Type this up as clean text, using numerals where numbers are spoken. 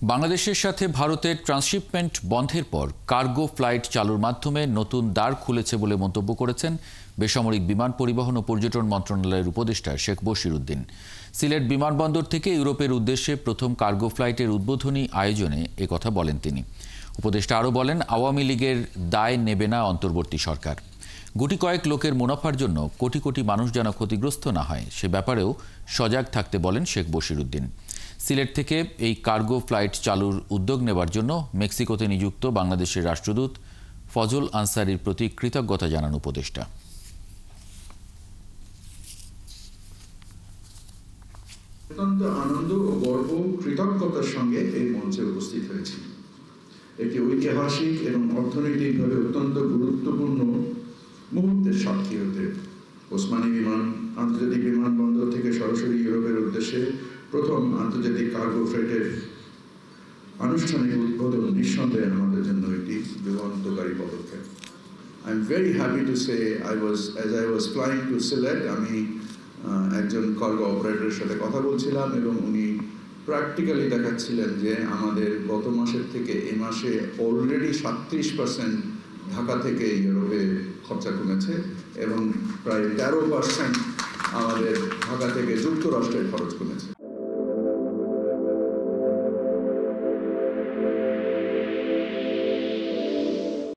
বাংলাদেশের সাথে ভারতের ট্রান্সশিপমেন্ট বন্ধের পর কার্গো ফ্লাইট চালুর মাধ্যমে নতুন দ্বার খুলেছে বলে মন্তব্য করেছেন বেসামরিক বিমান পরিবহন ও পর্যটন মন্ত্রণালয়ের উপদেষ্টা শেখ বশির উদ্দিন। সিলেট বিমানবন্দর থেকে ইউরোপের উদ্দেশ্যে প্রথম কার্গো ফ্লাইটের উদ্বোধনী আয়োজনে একথা বলেন তিনি। উপদেষ্টা আরও বলেন, আওয়ামী লীগের দায় নেবে না অন্তর্বর্তী সরকার। গুটি কয়েক লোকের মুনাফার জন্য কোটি কোটি মানুষ যেন ক্ষতিগ্রস্ত না হয় সে ব্যাপারেও সজাগ থাকতে বলেন শেখ বশির উদ্দিন। সিলেট থেকে এই কার্গো ফ্লাইট চালুর উদ্যোগ নেবার জন্য মেক্সিকোতে নিযুক্ত বাংলাদেশের রাষ্ট্রদূত ফজল আনসারীর প্রতি কৃতজ্ঞতা জানান উপদেষ্টা। অত্যন্ত আনন্দ ও গর্ব কৃতজ্ঞতার সঙ্গে এই মঞ্চে উপস্থিত হয়েছি। একটি ঐতিহাসিক এবং অর্থনৈতিকভাবে অত্যন্ত গুরুত্বপূর্ণ মুহূর্তের সাক্ষী হতে ওসমানী আন্তর্জাতিক বিমানবন্দর থেকে সরাসরি ইউরোপের উদ্দেশ্যে প্রথম আন্তর্জাতিক কার্গো ফ্লাইটের আনুষ্ঠানিক উদ্বোধন নিঃসন্দেহে আমাদের জন্য একটি যুগান্তকারী পদক্ষেপ। I am very happy to say as I was flying to Sylhet, আমি একজন কার্গো অপারেটরের সাথে কথা বলছিলাম এবং উনি প্র্যাকটিক্যালি দেখাচ্ছিলেন যে আমাদের গত মাসের থেকে এই মাসে অলরেডি 37% ঢাকা থেকে ইউরোপে খরচা কমেছে এবং প্রায় 13% আমাদের ঢাকা থেকে যুক্তরাষ্ট্রের খরচ কমেছে।